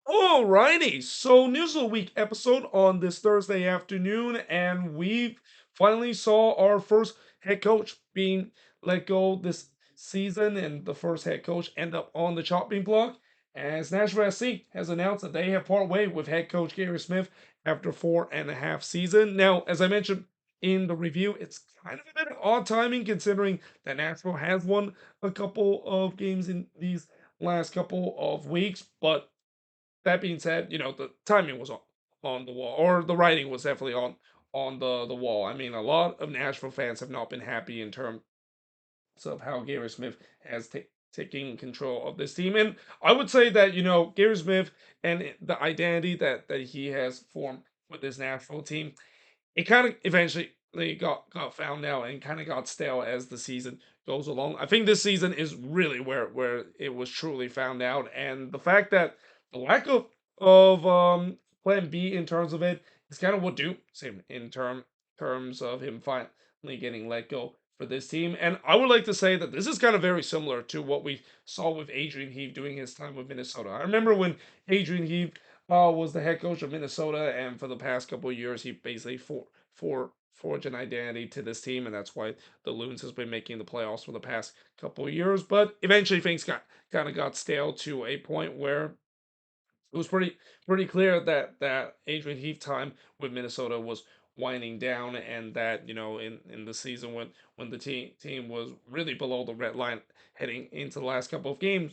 Alrighty, so news of the week episode on this Thursday afternoon, and we finally saw our first head coach being let go this season, and the first head coach end up on the chopping block. As Nashville SC has announced that they have part way with head coach Gary Smith after 4.5 seasons. Now, as I mentioned in the review, it's kind of a bit of odd timing considering that Nashville has won a couple of games in these last couple of weeks, but that being said, the timing was on the wall, or the writing was definitely on the wall. I mean, a lot of Nashville fans have not been happy in terms of how Gary Smith has taken control of this team, and I would say that Gary Smith and the identity that he has formed with this Nashville team, it kind of eventually got found out and kind of got stale as the season goes along. I think this season is really where it was truly found out, and the fact that the lack of plan B in terms of it is kind of what dupes him in terms of him finally getting let go for this team. And I would like to say that this is kind of very similar to what we saw with Adrian Heath doing his time with Minnesota. I remember when Adrian Heath was the head coach of Minnesota, and for the past couple of years, he basically forged an identity to this team, and that's why the Loons has been making the playoffs for the past couple of years. But eventually, things got stale to a point where it was pretty clear that Adrian Heath time with Minnesota was winding down, and that in the season when the team was really below the red line heading into the last couple of games,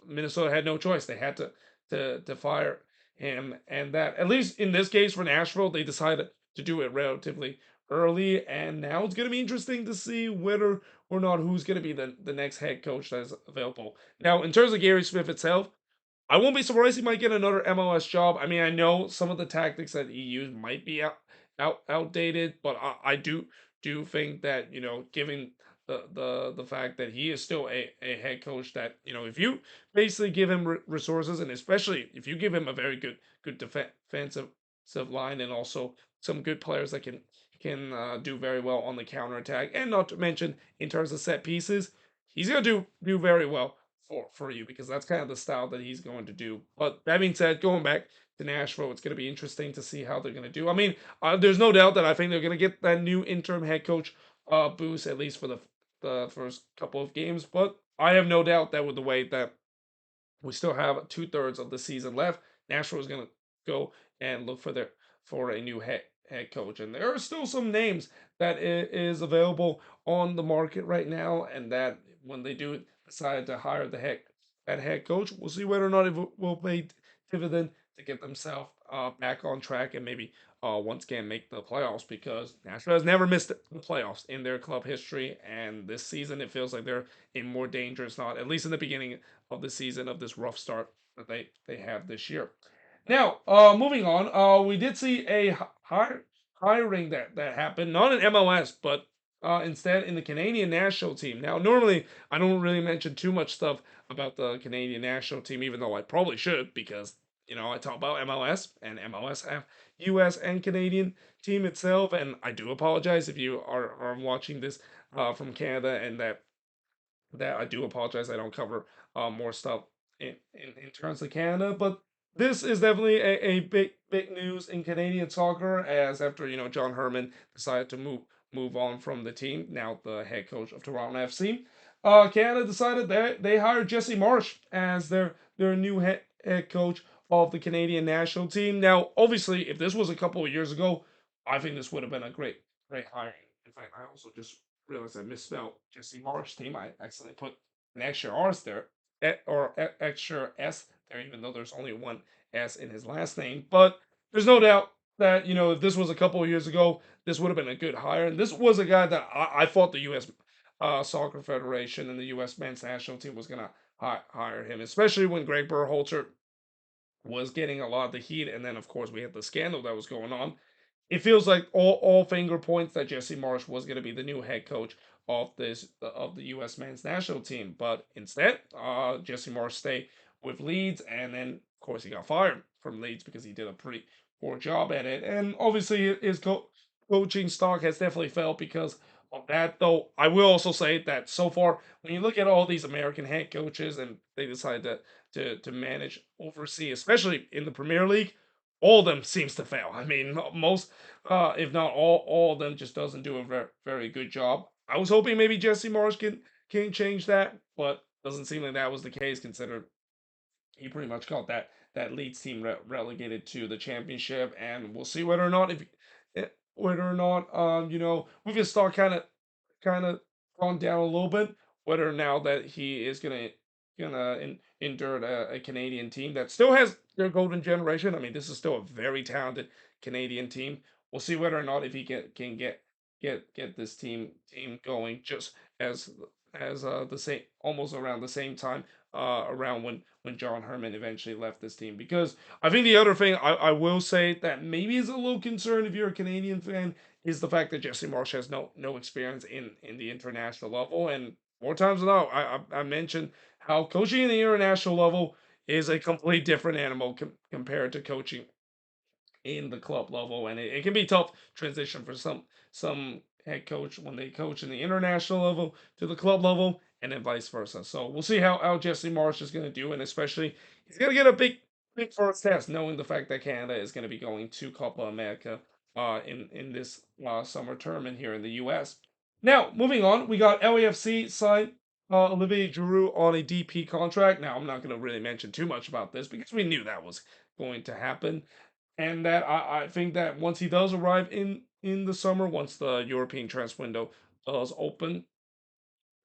Minnesota had no choice. They had to fire him, and that, at least in this case for Nashville, they decided to do it relatively early, and now it's going to be interesting to see whether or not who's going to be the next head coach that is available. Now, in terms of Gary Smith itself, I won't be surprised he might get another MLS job. I mean, I know some of the tactics that he used might be outdated, but I do think that given the fact that he is still a head coach, that if you basically give him resources, and especially if you give him a very good defensive line, and also some good players that can do very well on the counter attack, and not to mention in terms of set pieces, he's gonna do very well for you, because that's kind of the style that he's going to do. But that being said, going back to Nashville, it's going to be interesting to see how they're going to do. I mean, there's no doubt that I think they're going to get that new interim head coach boost, at least for the first couple of games. But I have no doubt that with the way that we still have 2/3 of the season left, Nashville is going to go and look for a new head coach, and there are still some names that is available on the market right now, and that when they do decide to hire that head coach, we'll see whether or not it will pay dividend to get themselves back on track, and maybe once again make the playoffs, because Nashville has never missed the playoffs in their club history, and this season it feels like they're in more danger, it's not, at least in the beginning of the season, of this rough start that they have this year. Now, moving on, we did see a hiring that happened, not in MLS, but instead in the Canadian national team. Now, normally I don't really mention too much stuff about the Canadian national team, even though I probably should, because I talk about MLS, and MLS have U.S. and Canadian team itself, and I do apologize if you are watching this from Canada, and that I do apologize. I don't cover more stuff in terms of Canada, but this is definitely a big news in Canadian soccer, as after John Herman decided to move on from the team, now the head coach of Toronto FC. Canada decided that they hired Jesse Marsh as their new head coach of the Canadian national team. Now, obviously, if this was a couple of years ago, I think this would have been a great hiring. In fact, I also just realized I misspelled Jesse Marsh team. I accidentally put an extra R's there, or extra S there, even though there's only one S in his last name. But there's no doubt that if this was a couple of years ago, this would have been a good hire. And this was a guy that I thought the U.S. Soccer Federation and the U.S. men's national team was gonna hire him, especially when Greg Berhalter was getting a lot of the heat, and then of course we had the scandal that was going on. It feels like all finger points that Jesse Marsh was going to be the new head coach of the U.S. men's national team, but instead, Jesse Marsh stayed with Leeds, and then of course he got fired from Leeds because he did a pretty poor job at it, and obviously his coaching stock has definitely fell because of that. Though I will also say that so far, when you look at all these American head coaches, and they decide to manage, oversee, especially in the Premier League. All of them seems to fail. I mean, most, if not all of them just doesn't do a very good job. I was hoping maybe Jesse Marsh can change that, but doesn't seem like that was the case. Considered he pretty much got that Leeds team relegated to the championship, and we'll see whether or not if whether or not with his stock kind of gone down a little bit. Whether now that he is gonna endure a Canadian team that still has their golden generation. I mean, this is still a very talented Canadian team. We'll see whether or not if he can get this team going just as the same almost around the same time around when John Herman eventually left this team. Because I think the other thing I will say that maybe is a little concern if you're a Canadian fan is the fact that Jesse Marsh has no experience in the international level. And more times than not, I mentioned how coaching in the international level is a completely different animal compared to coaching in the club level, and it can be tough transition for some head coach when they coach in the international level to the club level, and then vice versa. So we'll see how Jesse Marsh is going to do, and especially he's going to get a big first test, knowing the fact that Canada is going to be going to Copa America in this summer tournament here in the U.S. Now moving on, we got LAFC signed Olivier Giroud on a DP contract. Now I'm not going to really mention too much about this because we knew that was going to happen, and that I think that once he does arrive in the summer, once the European transfer window does open,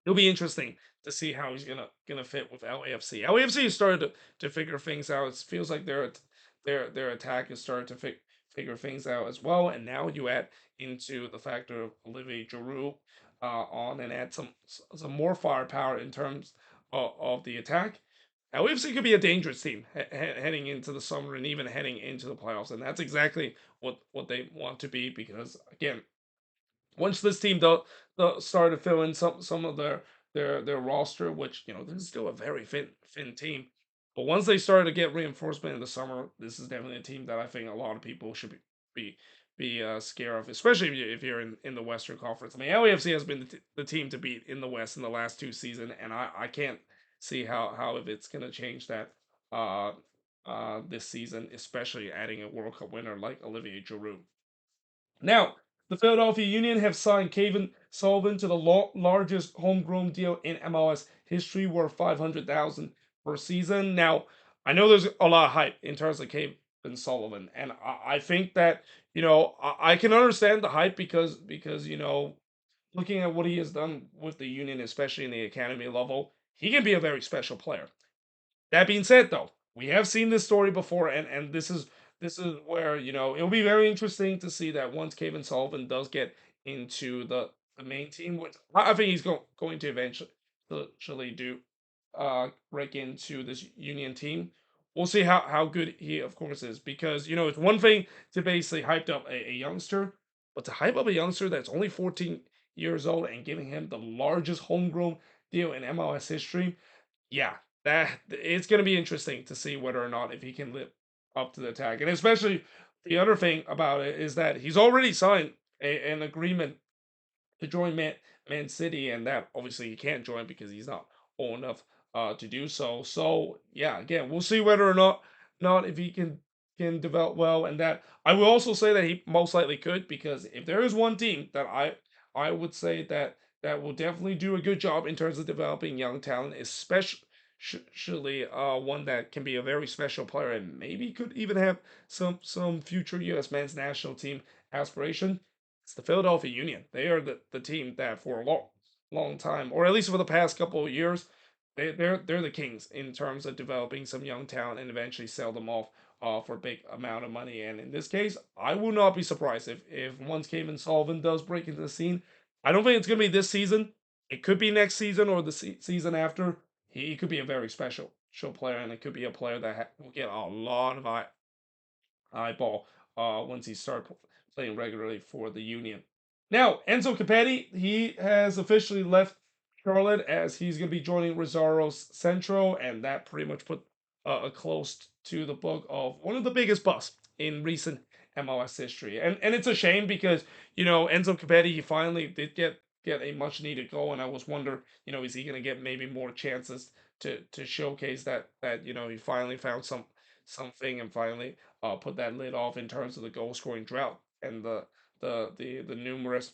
it'll be interesting to see how he's gonna fit with LAFC. LAFC has started to figure things out. It feels like their attack has started to figure things out as well. And now you add into the factor of Olivier Giroud on and add some more firepower in terms of the attack. LAFC could be a dangerous team heading into the summer and even heading into the playoffs, and that's exactly what they want to be. Because again, once this team start to fill in some of their roster, which this is still a very thin team, but once they start to get reinforcement in the summer, this is definitely a team that I think a lot of people should be scared of, especially if you're in the Western Conference. I mean, LAFC has been the team to beat in the West in the last two seasons, and I can't see how if it's gonna change that this season, especially adding a World Cup winner like Olivier Giroud. Now, the Philadelphia Union have signed Kevin Sullivan to the largest homegrown deal in MLS history, worth 500,000 per season. Now, I know there's a lot of hype in terms of Kevin Sullivan, and I think that I can understand the hype because looking at what he has done with the Union, especially in the academy level, he can be a very special player. That being said, though, we have seen this story before, and this is where it'll be very interesting to see that once Kevin Sullivan does get into the main team, which I think he's going to eventually do, break into this Union team. We'll see how good he, of course, is, because it's one thing to basically hype up a youngster, but to hype up a youngster that's only 14 years old and giving him the largest homegrown deal in MLS history, yeah, that it's going to be interesting to see whether or not if he can live up to the tag. And especially the other thing about it is that he's already signed an agreement to join Man City, and that obviously he can't join because he's not old enough to do so. So yeah, again, we'll see whether or not if he can develop well, and that I will also say that he most likely could, because if there is one team that I would say that will definitely do a good job in terms of developing young talent, especially one that can be a very special player and maybe could even have some future U.S. men's national team aspiration. It's the Philadelphia Union. They are the team that for a long time, or at least for the past couple of years, they're the kings in terms of developing some young talent and eventually sell them off for a big amount of money. And in this case, I will not be surprised if once Kevin Sullivan does break into the scene. I don't think it's gonna be this season. It could be next season or the season after. He could be a very special player, and it could be a player that will get a lot of eyeball once he starts playing regularly for the Union. Now, Enzo Capetti, he has officially left Charlotte as he's going to be joining Rosario Central, and that pretty much put a close to the book of one of the biggest busts in recent MLS history. And it's a shame because, Enzo Capetti, he finally did get a much needed goal, and I was wonder, is he going to get maybe more chances to showcase that he finally found something and finally put that lid off in terms of the goal scoring drought and the numerous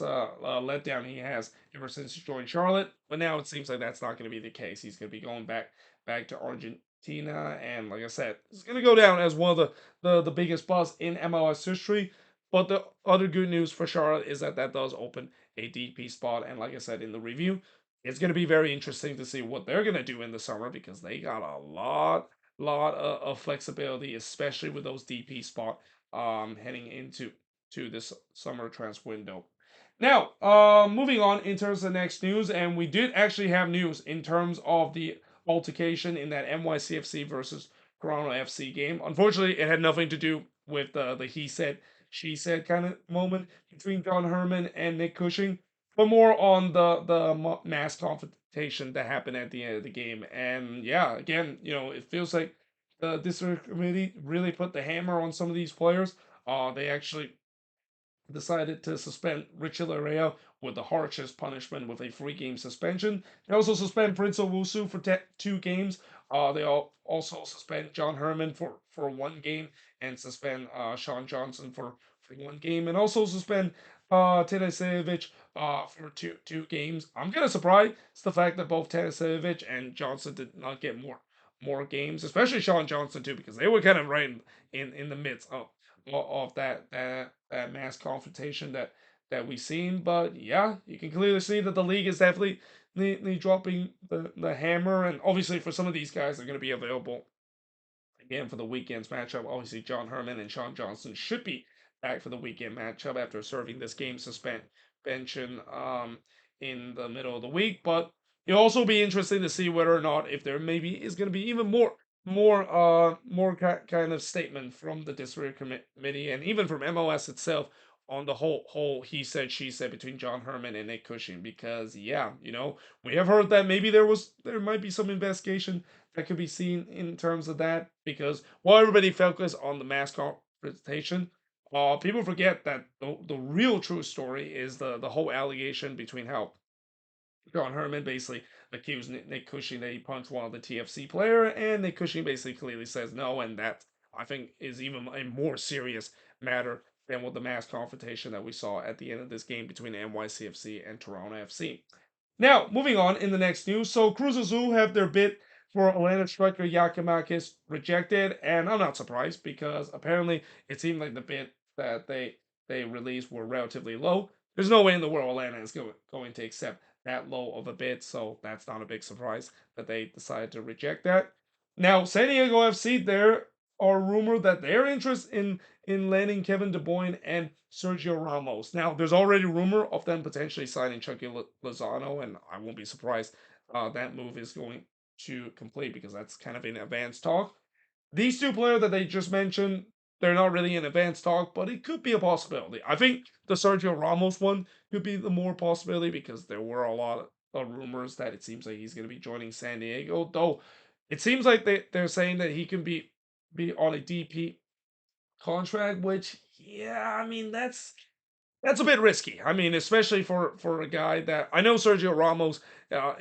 letdown he has ever since he joined Charlotte. But now it seems like that's not going to be the case. He's going to be going back to Argentina, and like I said, he's going to go down as one of the biggest busts in MLS history. But the other good news for Charlotte is that does open a DP spot, and like I said in the review, it's going to be very interesting to see what they're going to do in the summer because they got a lot of flexibility, especially with those DP spot heading into to this summer transfer window. Now, moving on in terms of the next news, and we did actually have news in terms of the altercation in that NYCFC versus Toronto FC game. Unfortunately, it had nothing to do with the he said, she said kind of moment between John Herman and Nick Cushing, but more on the mass confrontation that happened at the end of the game. And yeah, again, it feels like the district committee really put the hammer on some of these players. They actually decided to suspend Richie Larea with the harshest punishment with a 3-game suspension. They also suspend Prince Owusu for 2 games. They also suspend John Herman for 1 game and suspend Sean Johnson for 1 game and also suspend Tedesevich for two games. I'm kind of surprised it's the fact that both Tedesevich and Johnson did not get more games, especially Sean Johnson too, because they were kind of right in the midst of that mass confrontation that we've seen. But yeah, you can clearly see that the league is definitely dropping the hammer, and obviously for some of these guys, they're going to be available again for the weekend's matchup. Obviously, John Herman and Sean Johnson should be back for the weekend matchup after serving this game suspension in the middle of the week. But it'll also be interesting to see whether or not if there maybe is going to be even more kind of statement from the district committee and even from MLS itself on the whole he said she said between John Herman and Nick Cushing, because yeah, we have heard that maybe there might be some investigation that could be seen in terms of that, because while everybody focused on the mass confrontation, people forget that the real true story is the whole allegation between how John Herman basically accused Nick Cushing that he punched one of the TFC player, and Nick Cushing basically clearly says no, and that I think is even a more serious matter than what the mass confrontation that we saw at the end of this game between NYCFC and Toronto FC. Now, moving on in the next news. So Cruz Azul have their bid for Atlanta striker Yakimakis rejected, and I'm not surprised because apparently it seemed like the bid that they released were relatively low. There's no way in the world Atlanta is going to accept that low of a bid, so that's not a big surprise that they decided to reject that. Now, San Diego FC, there are rumors that they're interested in landing Kevin De Bruyne and Sergio Ramos. Now, there's already rumor of them potentially signing Chucky Lozano, and I won't be surprised that move is going to complete because that's kind of in advanced talk. These two players that they just mentioned, they're not really in advanced talk, but it could be a possibility. I think the Sergio Ramos one could be the more possibility because there were a lot of rumors that it seems like he's going to be joining San Diego, though it seems like they're saying that he can be on a DP contract, which yeah, I mean that's a bit risky. I mean, especially for a guy that I know Sergio Ramos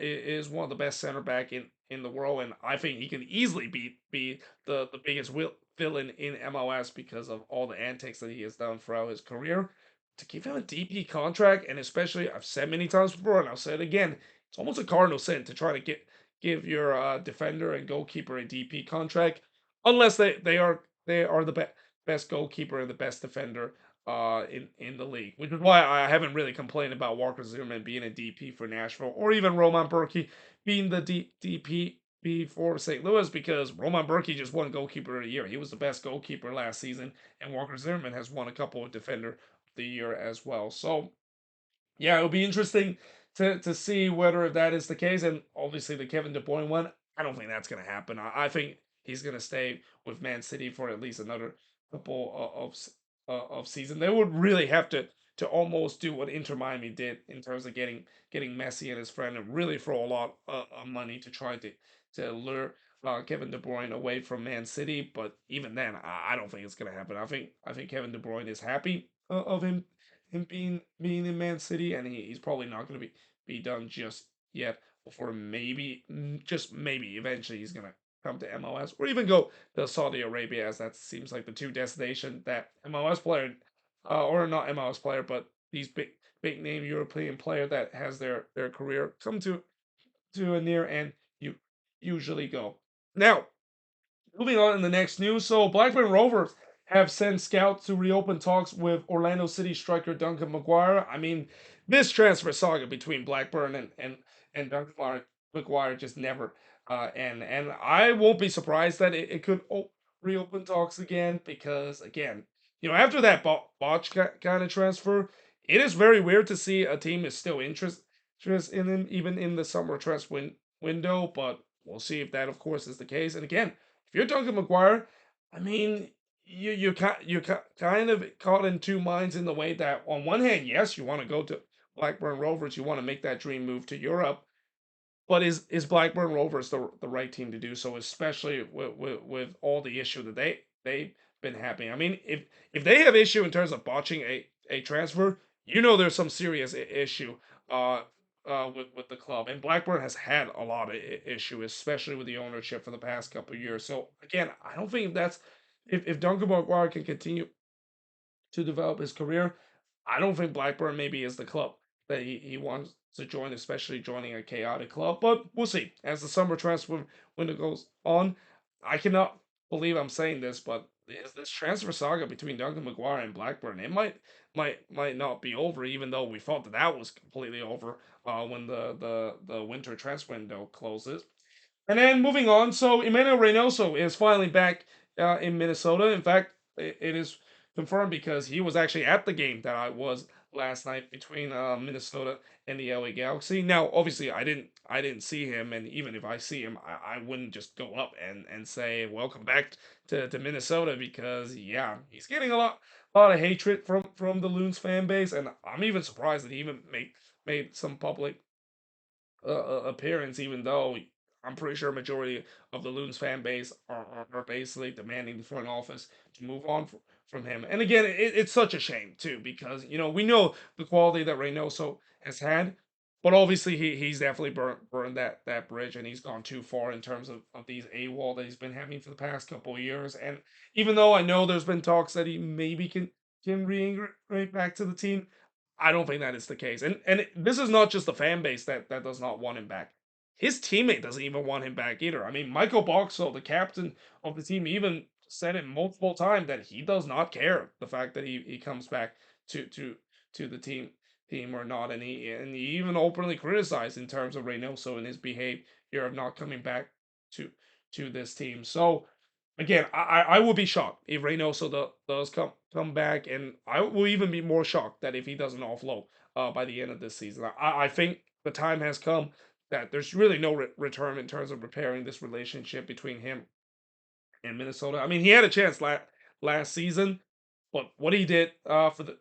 is one of the best center back in the world, and I think he can easily be the biggest villain in MLS because of all the antics that he has done throughout his career. To give him a DP contract, and especially I've said many times before, and I'll say it again, it's almost a cardinal sin to try to give your defender and goalkeeper a DP contract, unless they are the best goalkeeper and the best defender in the league, which is why I haven't really complained about Walker Zimmerman being a DP for Nashville or even Roman Berkey being the DP for St. Louis, because Roman Berkey just won goalkeeper of the year. He was the best goalkeeper last season, and Walker Zimmerman has won a couple of defender of the year as well. So yeah, it'll be interesting to see whether that is the case. And obviously, the Kevin De Bruyne one, I don't think that's going to happen. I think he's going to stay with Man City for at least another couple of season. They would really have to almost do what Inter Miami did in terms of getting Messi and his friend and really throw a lot of money to try to lure Kevin De Bruyne away from Man City. But even then, I don't think it's going to happen. I think Kevin De Bruyne is happy of him being in Man City, and he's probably not going to be done just yet before maybe, just maybe, eventually he's gonna come to MLS or even go to Saudi Arabia, as that seems like the two destinations that MLS player, or not MLS player, but these big name European player that has their career come to a near end, you usually go. Now, moving on in the next news, so Blackburn Rovers have sent scouts to reopen talks with Orlando City striker Duncan McGuire. I mean, this transfer saga between Blackburn and Duncan McGuire just never end. And I won't be surprised that it could reopen talks again because, again, after that botch kind of transfer, it is very weird to see a team is still interested in him, even in the summer transfer window. But we'll see if that, of course, is the case. And again, if you're Duncan McGuire, I mean, you're kind of caught in two minds in the way that on one hand, yes, you want to go to Blackburn Rovers, you want to make that dream move to Europe, but is Blackburn Rovers the right team to do so, especially with all the issue that they've been having? I mean, if they have issue in terms of botching a transfer, there's some serious issue uh with the club, and Blackburn has had a lot of issue, especially with the ownership for the past couple of years. So again, I don't think that's if Duncan McGuire can continue to develop his career, I don't think Blackburn maybe is the club that he wants to join, especially joining a chaotic club. But we'll see. As the summer transfer window goes on, I cannot believe I'm saying this, but this transfer saga between Duncan McGuire and Blackburn, it might not be over, even though we thought that was completely over when the winter transfer window closes. And then moving on, so Emmanuel Reynoso is finally back in Minnesota. In fact, it is confirmed because he was actually at the game that I was last night between Minnesota and the LA Galaxy. Now, obviously, I didn't see him, and even if I see him, I wouldn't just go up and say welcome back to Minnesota because yeah, he's getting a lot of hatred from the Loons fan base, and I'm even surprised that he even made some public appearance, even though I'm pretty sure a majority of the Loons fan base are basically demanding the front office to move on from him. And again, it's such a shame too because we know the quality that Reynoso has had, but obviously he's definitely burned that bridge and he's gone too far in terms of these AWOL that he's been having for the past couple of years. And even though I know there's been talks that he maybe can reintegrate back to the team, I don't think that is the case. And this is not just the fan base that does not want him back. His teammate doesn't even want him back either. I mean, Michael Boxall, the captain of the team, even said it multiple times that he does not care the fact that he comes back to the team or not. And he even openly criticized in terms of Reynoso and his behavior of not coming back to to this team. So again, I will be shocked if Reynoso does come back, and I will even be more shocked that if he doesn't offload by the end of this season. I think the time has come that there's really no return in terms of repairing this relationship between him and Minnesota. I mean, he had a chance last season, but what he did for the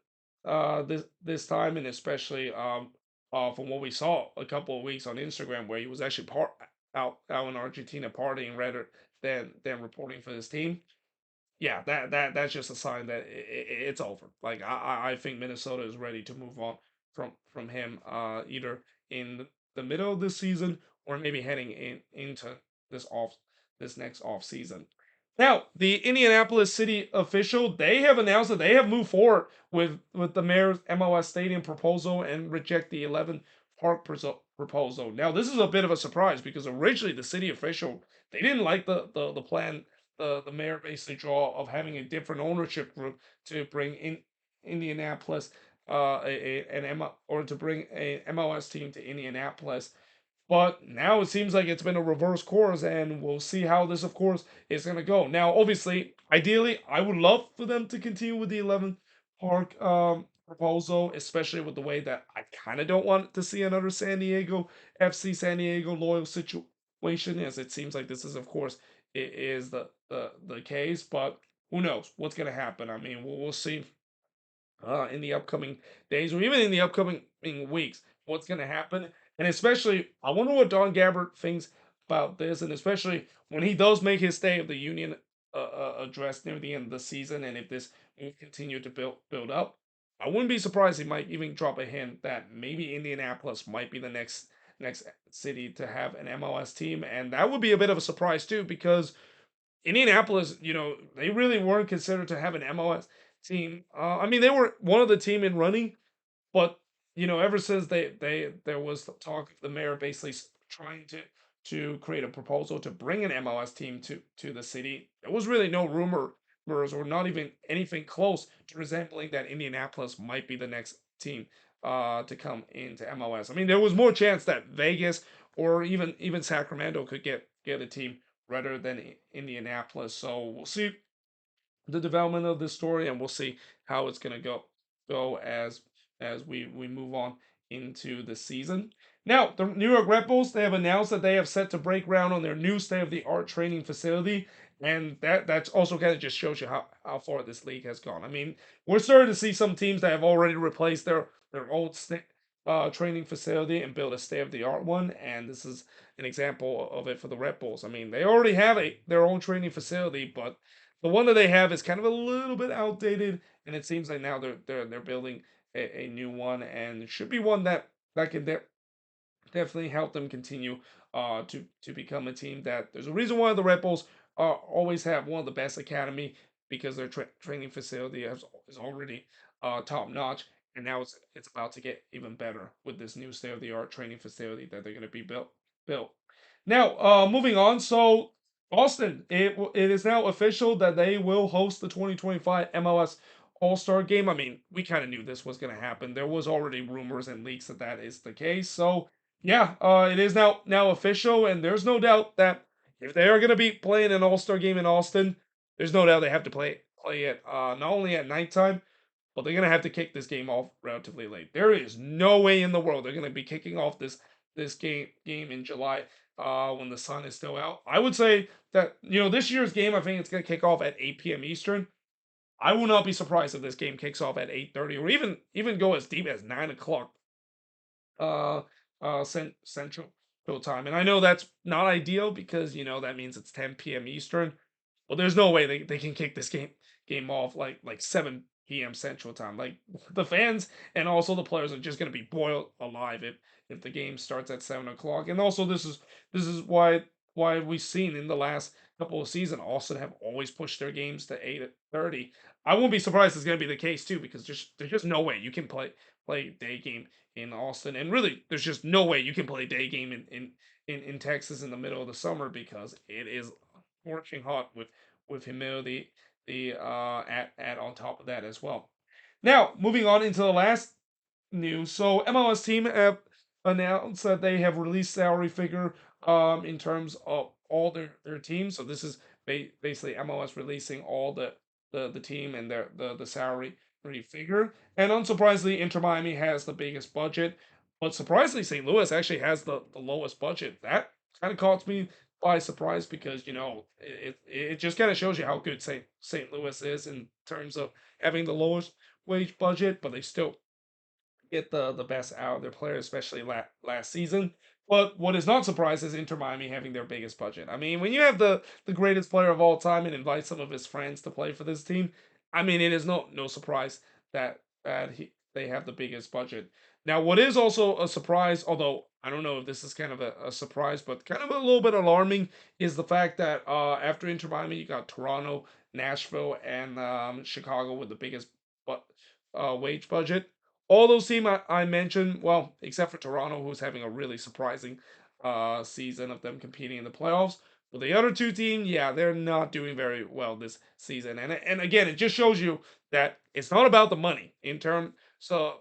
this time, and especially from what we saw a couple of weeks on Instagram, where he was actually out in Argentina partying rather than reporting for his team. Yeah, that's just a sign that it's over. Like I think Minnesota is ready to move on from him, either in the middle of this season or maybe heading into this off this next off season. Now, the Indianapolis City official, they have announced that they have moved forward with the mayor's MLS stadium proposal and reject the 11 park proposal. Now, this is a bit of a surprise because originally the city official, they didn't like the plan the mayor basically draw of having a different ownership group to bring in Indianapolis or to bring a MLS team to Indianapolis. But now it seems like it's been a reverse course, and we'll see how this, of course, is going to go. Now, obviously, ideally, I would love for them to continue with the 11 park proposal, especially with the way that I kind of don't want to see another San Diego FC San Diego loyal situation, as it seems like this is, of course, it is the case. But who knows what's going to happen? I mean, we'll see in the upcoming days or even in the upcoming weeks what's going to happen. And especially, I wonder what Don Gabbert thinks about this, and especially when he does make his State of the Union address near the end of the season, and if this will continue to build up, I wouldn't be surprised he might even drop a hint that maybe Indianapolis might be the next next city to have an MLS team, and that would be a bit of a surprise too because Indianapolis, they really weren't considered to have an MLS team. I mean, they were one of the team in running, but ever since there was the talk of the mayor basically trying to create a proposal to bring an MLS team to the city, there was really no rumors or not even anything close to resembling that Indianapolis might be the next team to come into MLS. I mean, there was more chance that Vegas or even Sacramento could get a team rather than Indianapolis. So we'll see the development of this story, and we'll see how it's gonna go as we move on into the season. Now, the New York Red Bulls, they have announced that they have set to break ground on their new state-of-the-art training facility, and that's also kind of just shows you how far this league has gone. I mean, we're starting to see some teams that have already replaced their old training facility and built a state-of-the-art one, and this is an example of it for the Red Bulls. I mean, they already have their own training facility, but the one that they have is kind of a little bit outdated, and it seems like now they're building a new one, and it should be one that can definitely help them continue to become a team that there's a reason why the Red Bulls always have one of the best academy because their training facility is already top notch, and now it's about to get even better with this new state of the art training facility that they're going to be built. Now, moving on. So Boston, it is now official that they will host the 2025 MLS All Star Game. I mean, we kind of knew this was going to happen. There was already rumors and leaks that that is the case. So yeah, it is now official, and there's no doubt that if they are going to be playing an All Star Game in Austin, there's no doubt they have to play it not only at nighttime, but they're going to have to kick this game off relatively late. There is no way in the world they're going to be kicking off this game in July when the sun is still out. I would say that this year's game, I think it's going to kick off at 8 p.m. Eastern. I will not be surprised if this game kicks off at 8:30 or even go as deep as 9 o'clock uh, Central time. And I know that's not ideal because that means it's 10 p.m. Eastern. Well, there's no way they can kick this game off like 7 p.m. Central time. Like the fans and also the players are just gonna be boiled alive if the game starts at 7 o'clock. And also this is why we've seen in the last couple of seasons Austin have always pushed their games to 8:30. I won't be surprised it's gonna be the case too because there's just no way you can play day game in Austin, and really there's just no way you can play day game in Texas in the middle of the summer because it is scorching hot with humidity at on top of that as well. Now, moving on into the last news. So MLS team have announced that they have released salary figure in terms of all their teams. So this is basically MLS releasing all the team and the salary figure. And unsurprisingly, Inter Miami has the biggest budget, but surprisingly, St. Louis actually has the lowest budget. That kind of caught me by surprise because it just kind of shows you how good St. Louis is in terms of having the lowest wage budget, but they still get the best out of their players, especially last season. But what is not surprising is Inter Miami having their biggest budget. I mean, when you have the greatest player of all time and invite some of his friends to play for this team, I mean, it is no surprise that they have the biggest budget. Now, what is also a surprise, although I don't know if this is kind of a surprise, but kind of a little bit alarming, is the fact that after Inter Miami, you got Toronto, Nashville, and Chicago with the biggest wage budget. All those teams I mentioned, well, except for Toronto, who's having a really surprising season of them competing in the playoffs. But the other two teams, yeah, they're not doing very well this season. And again, it just shows you that it's not about the money in terms of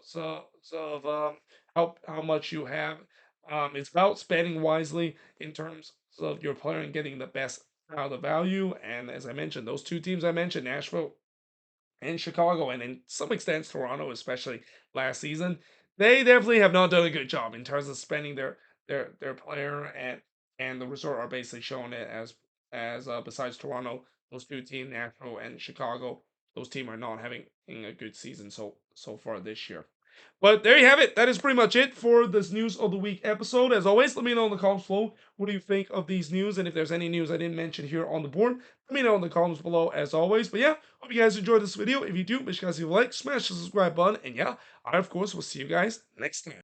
how much you have. It's about spending wisely in terms of your player and getting the best out of the value. And as I mentioned, those two teams I mentioned, Nashville and Chicago, and in some extent Toronto, especially last season, they definitely have not done a good job in terms of spending their player, and the resort are basically showing it as besides Toronto, those two teams, Nashville and Chicago, those teams are not having a good season so far this year. But there you have it. That is pretty much it for this News of the Week episode. As always, let me know in the comments below what do you think of these news, and if there's any news I didn't mention here on the board, let me know in the comments below as always. But yeah, hope you guys enjoyed this video. If you do, make sure you guys leave a like, smash the subscribe button, and yeah, I of course will see you guys next time.